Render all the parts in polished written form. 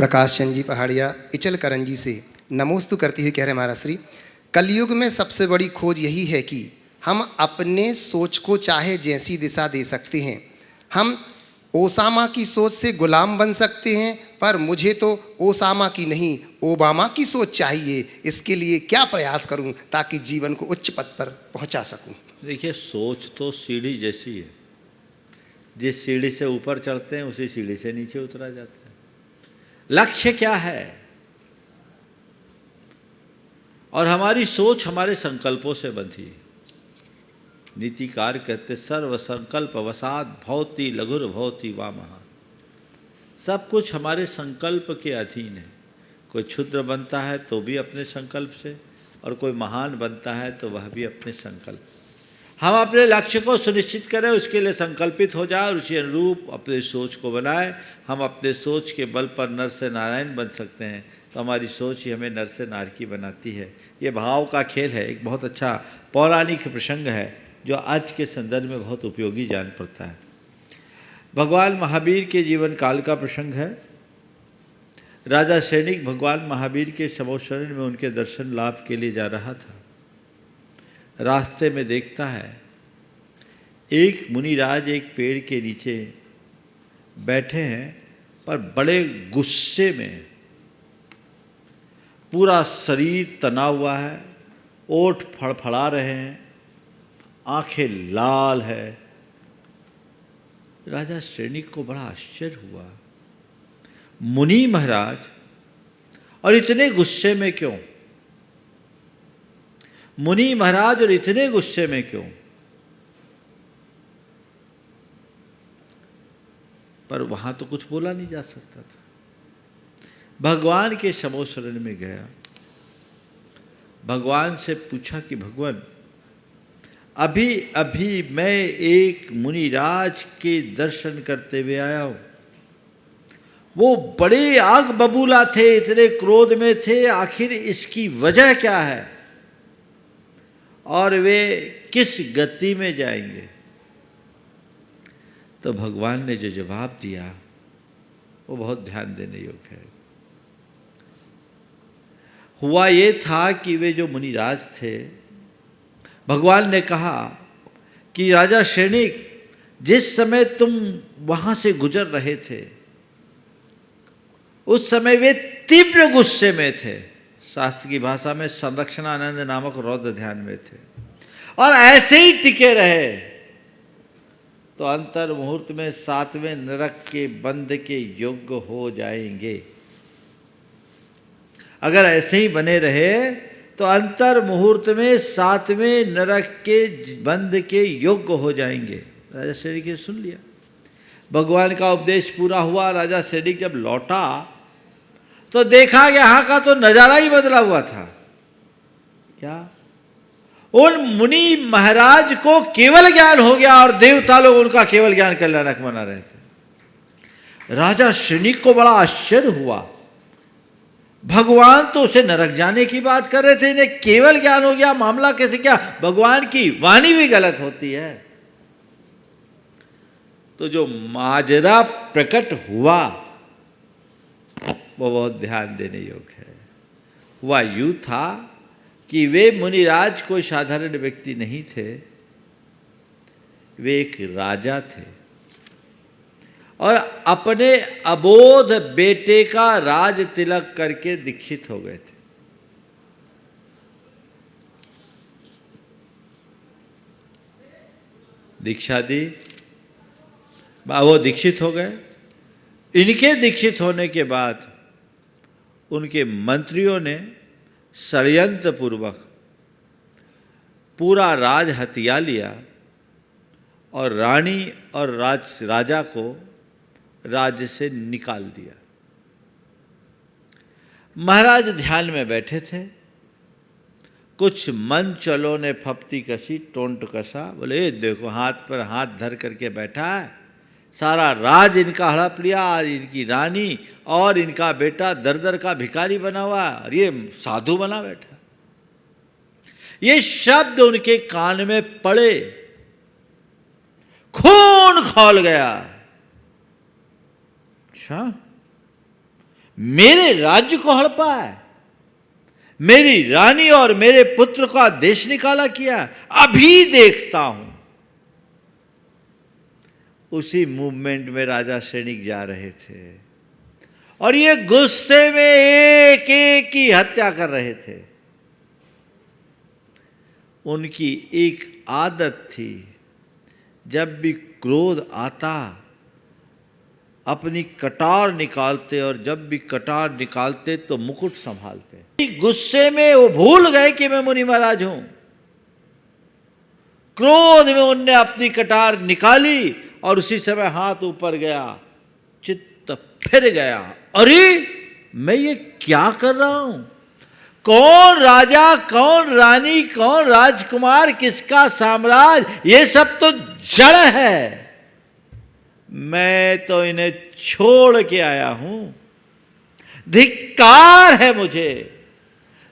प्रकाश चंद जी पहाड़िया इचल करंजी से नमोस्तु करती हुई कह रहे महाराज श्री, कलयुग में सबसे बड़ी खोज यही है कि हम अपने सोच को चाहे जैसी दिशा दे सकते हैं। हम ओसामा की सोच से गुलाम बन सकते हैं, पर मुझे तो ओसामा की नहीं ओबामा की सोच चाहिए। इसके लिए क्या प्रयास करूं ताकि जीवन को उच्च पद पर पहुंचा सकूं? देखिए, सोच तो सीढ़ी जैसी है। जिस सीढ़ी से ऊपर चढ़ते हैं उसी सीढ़ी से नीचे उतरा जाता है। लक्ष्य क्या है? और हमारी सोच हमारे संकल्पों से बंधी है। नीतिकार कहते सर्व संकल्प वसात भवति लघुर भवति वा महान। सब कुछ हमारे संकल्प के अधीन है। कोई क्षुद्र बनता है तो भी अपने संकल्प से, और कोई महान बनता है तो वह भी अपने संकल्प। हम अपने लक्ष्य को सुनिश्चित करें, उसके लिए संकल्पित हो जाए और उसी अनुरूप अपने सोच को बनाए। हम अपने सोच के बल पर नर से नारायण बन सकते हैं, तो हमारी सोच ही हमें नर से नारकी बनाती है। ये भाव का खेल है। एक बहुत अच्छा पौराणिक प्रसंग है जो आज के संदर्भ में बहुत उपयोगी जान पड़ता है। भगवान महावीर के जीवन काल का प्रसंग है। राजा सैनिक भगवान महावीर के समोशरण में उनके दर्शन लाभ के लिए जा रहा था। रास्ते में देखता है एक मुनिराज एक पेड़ के नीचे बैठे हैं, पर बड़े गुस्से में, पूरा शरीर तना हुआ है, ओठ फड़फड़ा रहे हैं, आंखें लाल है। राजा सैनिक को बड़ा आश्चर्य हुआ, मुनि महाराज, और इतने गुस्से में क्यों? मुनि महाराज और इतने गुस्से में क्यों? पर वहां तो कुछ बोला नहीं जा सकता था। भगवान के समोशरण में गया, भगवान से पूछा कि भगवान, अभी अभी मैं एक मुनिराज के दर्शन करते हुए आया हूं। वो बड़े आग बबूला थे, इतने क्रोध में थे, आखिर इसकी वजह क्या है और वे किस गति में जाएंगे? तो भगवान ने जो जवाब दिया वो बहुत ध्यान देने योग्य है। हुआ ये था कि वे जो मुनिराज थे, भगवान ने कहा कि राजा सैनिक, जिस समय तुम वहां से गुजर रहे थे उस समय वे तीव्र गुस्से में थे। शास्त्र की भाषा में संरक्षणानंद नामक रौद्र ध्यान में थे, और ऐसे ही टिके रहे तो अंतर मुहूर्त में 7वें नरक के बंध के योग्य हो जाएंगे। अगर ऐसे ही बने रहे तो अंतर मुहूर्त में 7वें नरक के बंध के योग्य हो जाएंगे। राजा सैनिक ने सुन लिया, भगवान का उपदेश पूरा हुआ। राजा सैनिक जब लौटा तो देखा कि यहाँ का तो नजारा ही बदला हुआ था। क्या? उन मुनि महाराज को केवल ज्ञान हो गया और देवता लोग उनका केवल ज्ञान कल्याणक बना रहे थे। राजा सैनिक को बड़ा आश्चर्य हुआ, भगवान तो उसे नरक जाने की बात कर रहे थे, इन्हें केवल ज्ञान हो गया, मामला कैसे? क्या भगवान की वाणी भी गलत होती है? तो जो माजरा प्रकट हुआ वो बहुत ध्यान देने योग्य है। हुआ यूं था कि वे मुनिराज कोई साधारण व्यक्ति नहीं थे, वे एक राजा थे और अपने अबोध बेटे का राज तिलक करके दीक्षित हो गए थे। दीक्षा दी, वो दीक्षित हो गए। इनके दीक्षित होने के बाद उनके मंत्रियों ने षड्यंत्र पूर्वक पूरा राज हथिया लिया और रानी और राजा को राज्य से निकाल दिया। महाराज ध्यान में बैठे थे, कुछ मन चलो ने फपती कसी टोंट कसा। बोले देखो, हाथ पर हाथ धर करके बैठा है, सारा राज इनका हड़प लिया, इनकी रानी और इनका बेटा दर दर का भिखारी बना हुआ और ये साधु बना बैठा। ये शब्द उनके कान में पड़े, खून खौल गया। अच्छा, मेरे राज्य को हड़पा है, मेरी रानी और मेरे पुत्र का देश निकाला किया, अभी देखता हूं। उसी मूवमेंट में राजा सैनिक जा रहे थे और ये गुस्से में एक एक की हत्या कर रहे थे। उनकी एक आदत थी, जब भी क्रोध आता अपनी कटार निकालते, और जब भी कटार निकालते तो मुकुट संभालते। गुस्से में वो भूल गए कि मैं मुनि महाराज हूं। क्रोध में उनने अपनी कटार निकाली और उसी समय हाथ ऊपर गया, चित्त फिर गया, अरे मैं ये क्या कर रहा हूं? कौन राजा, कौन रानी, कौन राजकुमार, किसका साम्राज्य, ये सब तो जड़ है। मैं तो इन्हें छोड़ के आया हूं। धिक्कार है मुझे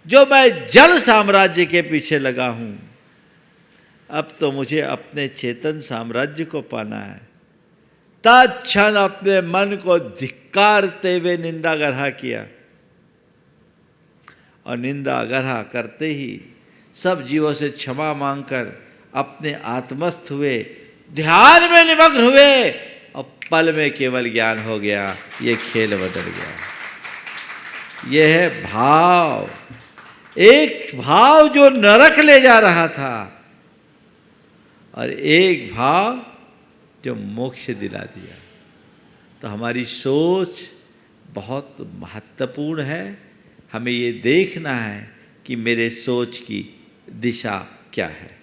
जो मैं जल साम्राज्य के पीछे लगा हूं। अब तो मुझे अपने चेतन साम्राज्य को पाना है। तत्क्षण अपने मन को धिक्कारते हुए निंदा गढ़ा किया, और निंदा गढ़ा करते ही सब जीवों से क्षमा मांगकर अपने आत्मस्थ हुए, ध्यान में निमग्न हुए, और पल में केवल ज्ञान हो गया। ये खेल बदल गया। यह है भाव, एक भाव जो नरक ले जा रहा था, और एक भाव जो मोक्ष दिला दिया। तो हमारी सोच बहुत महत्वपूर्ण है। हमें ये देखना है कि मेरे सोच की दिशा क्या है।